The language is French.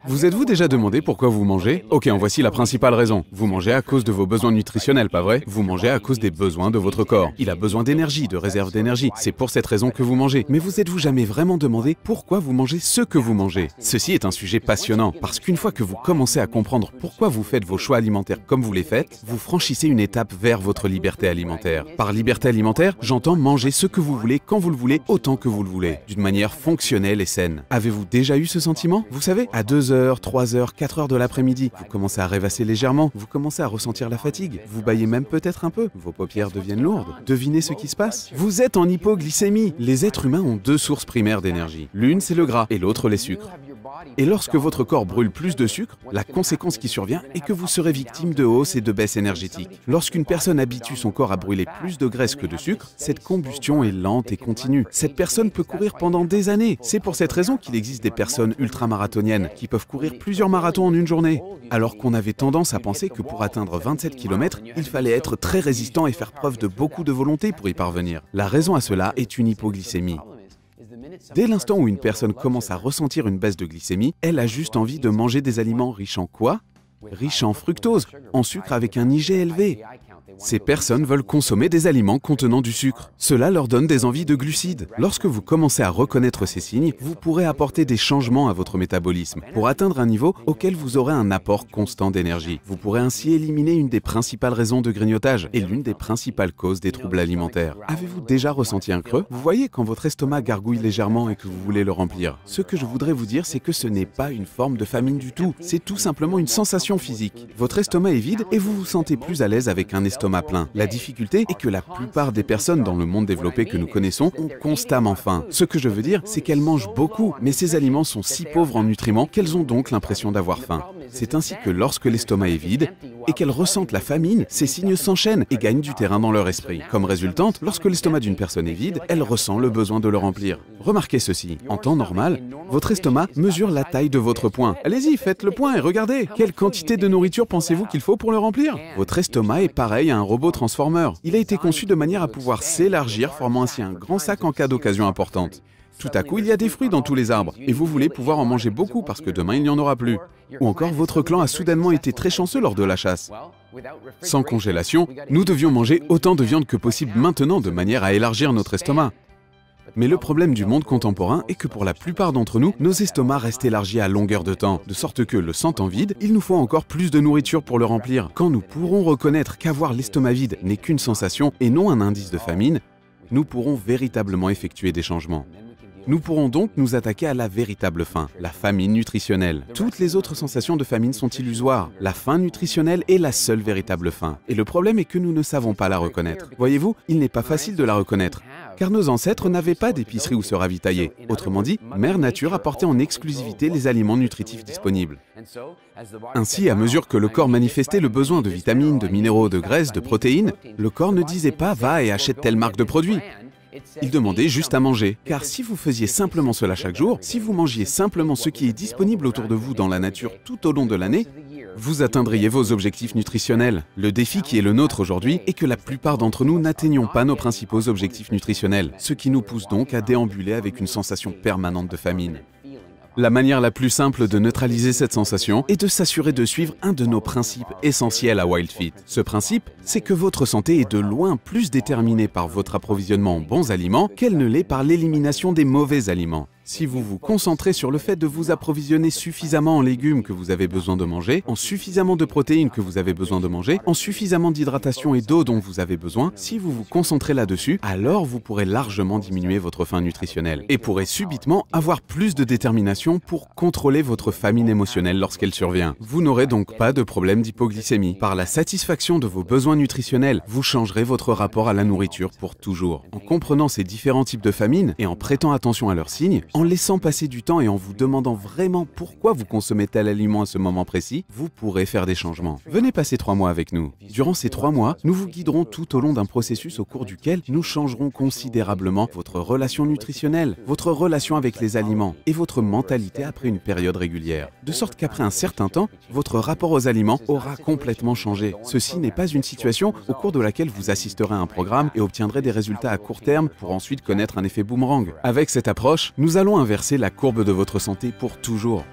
Vous êtes-vous déjà demandé pourquoi vous mangez? Ok, en voici la principale raison. Vous mangez à cause de vos besoins nutritionnels, pas vrai? Vous mangez à cause des besoins de votre corps. Il a besoin d'énergie, de réserve d'énergie. C'est pour cette raison que vous mangez. Mais vous êtes-vous jamais vraiment demandé pourquoi vous mangez ce que vous mangez? Ceci est un sujet passionnant, parce qu'une fois que vous commencez à comprendre pourquoi vous faites vos choix alimentaires comme vous les faites, vous franchissez une étape vers votre liberté alimentaire. Par liberté alimentaire, j'entends manger ce que vous voulez, quand vous le voulez, autant que vous le voulez, d'une manière fonctionnelle et saine. Avez-vous déjà eu ce sentiment? Vous savez, à 2h, 3h, 4h de l'après-midi, vous commencez à rêvasser légèrement, vous commencez à ressentir la fatigue, vous bâillez même peut-être un peu, vos paupières deviennent lourdes. Devinez ce qui se passe? Vous êtes en hypoglycémie. Les êtres humains ont deux sources primaires d'énergie. L'une, c'est le gras, et l'autre, les sucres. Et lorsque votre corps brûle plus de sucre, la conséquence qui survient est que vous serez victime de hausses et de baisses énergétiques. Lorsqu'une personne habitue son corps à brûler plus de graisse que de sucre, cette combustion est lente et continue. Cette personne peut courir pendant des années. C'est pour cette raison qu'il existe des personnes ultramarathoniennes qui peuvent courir plusieurs marathons en une journée. Alors qu'on avait tendance à penser que pour atteindre 27 km, il fallait être très résistant et faire preuve de beaucoup de volonté pour y parvenir. La raison à cela est une hypoglycémie. Dès l'instant où une personne commence à ressentir une baisse de glycémie, elle a juste envie de manger des aliments riches en quoi? Riches en fructose, en sucre avec un IG élevé. Ces personnes veulent consommer des aliments contenant du sucre. Cela leur donne des envies de glucides. Lorsque vous commencez à reconnaître ces signes, vous pourrez apporter des changements à votre métabolisme pour atteindre un niveau auquel vous aurez un apport constant d'énergie. Vous pourrez ainsi éliminer une des principales raisons de grignotage et l'une des principales causes des troubles alimentaires. Avez-vous déjà ressenti un creux? Vous voyez quand votre estomac gargouille légèrement et que vous voulez le remplir. Ce que je voudrais vous dire, c'est que ce n'est pas une forme de famine du tout. C'est tout simplement une sensation physique. Votre estomac est vide et vous vous sentez plus à l'aise avec un estomac plein. La difficulté est que la plupart des personnes dans le monde développé que nous connaissons ont constamment faim. Ce que je veux dire, c'est qu'elles mangent beaucoup, mais ces aliments sont si pauvres en nutriments qu'elles ont donc l'impression d'avoir faim. C'est ainsi que lorsque l'estomac est vide et qu'elles ressentent la famine, ces signes s'enchaînent et gagnent du terrain dans leur esprit. Comme résultante, lorsque l'estomac d'une personne est vide, elle ressent le besoin de le remplir. Remarquez ceci, en temps normal, votre estomac mesure la taille de votre poing. Allez-y, faites le point et regardez. Quelle quantité de nourriture pensez-vous qu'il faut pour le remplir? Votre estomac est pareil à un robot transformeur. Il a été conçu de manière à pouvoir s'élargir, formant ainsi un grand sac en cas d'occasion importante. Tout à coup, il y a des fruits dans tous les arbres, et vous voulez pouvoir en manger beaucoup parce que demain, il n'y en aura plus. Ou encore, votre clan a soudainement été très chanceux lors de la chasse. Sans congélation, nous devions manger autant de viande que possible maintenant de manière à élargir notre estomac. Mais le problème du monde contemporain est que pour la plupart d'entre nous, nos estomacs restent élargis à longueur de temps, de sorte que, le sentant vide, il nous faut encore plus de nourriture pour le remplir. Quand nous pourrons reconnaître qu'avoir l'estomac vide n'est qu'une sensation et non un indice de famine, nous pourrons véritablement effectuer des changements. Nous pourrons donc nous attaquer à la véritable faim, la famine nutritionnelle. Toutes les autres sensations de famine sont illusoires. La faim nutritionnelle est la seule véritable faim. Et le problème est que nous ne savons pas la reconnaître. Voyez-vous, il n'est pas facile de la reconnaître, car nos ancêtres n'avaient pas d'épicerie où se ravitailler. Autrement dit, Mère Nature apportait en exclusivité les aliments nutritifs disponibles. Ainsi, à mesure que le corps manifestait le besoin de vitamines, de minéraux, de graisses, de protéines, le corps ne disait pas « va et achète telle marque de produit ». Il demandait juste à manger, car si vous faisiez simplement cela chaque jour, si vous mangiez simplement ce qui est disponible autour de vous dans la nature tout au long de l'année, vous atteindriez vos objectifs nutritionnels. Le défi qui est le nôtre aujourd'hui est que la plupart d'entre nous n'atteignons pas nos principaux objectifs nutritionnels, ce qui nous pousse donc à déambuler avec une sensation permanente de famine. La manière la plus simple de neutraliser cette sensation est de s'assurer de suivre un de nos principes essentiels à WildFit. Ce principe, c'est que votre santé est de loin plus déterminée par votre approvisionnement en bons aliments qu'elle ne l'est par l'élimination des mauvais aliments. Si vous vous concentrez sur le fait de vous approvisionner suffisamment en légumes que vous avez besoin de manger, en suffisamment de protéines que vous avez besoin de manger, en suffisamment d'hydratation et d'eau dont vous avez besoin, si vous vous concentrez là-dessus, alors vous pourrez largement diminuer votre faim nutritionnelle et pourrez subitement avoir plus de détermination pour contrôler votre famine émotionnelle lorsqu'elle survient. Vous n'aurez donc pas de problème d'hypoglycémie. Par la satisfaction de vos besoins nutritionnels, vous changerez votre rapport à la nourriture pour toujours. En comprenant ces différents types de famine et en prêtant attention à leurs signes, en laissant passer du temps et en vous demandant vraiment pourquoi vous consommez tel aliment à ce moment précis, vous pourrez faire des changements. Venez passer 3 mois avec nous. Durant ces 3 mois, nous vous guiderons tout au long d'un processus au cours duquel nous changerons considérablement votre relation nutritionnelle, votre relation avec les aliments et votre mentalité après une période régulière. De sorte qu'après un certain temps, votre rapport aux aliments aura complètement changé. Ceci n'est pas une situation au cours de laquelle vous assisterez à un programme et obtiendrez des résultats à court terme pour ensuite connaître un effet boomerang. Avec cette approche, nous allons inverser la courbe de votre santé pour toujours.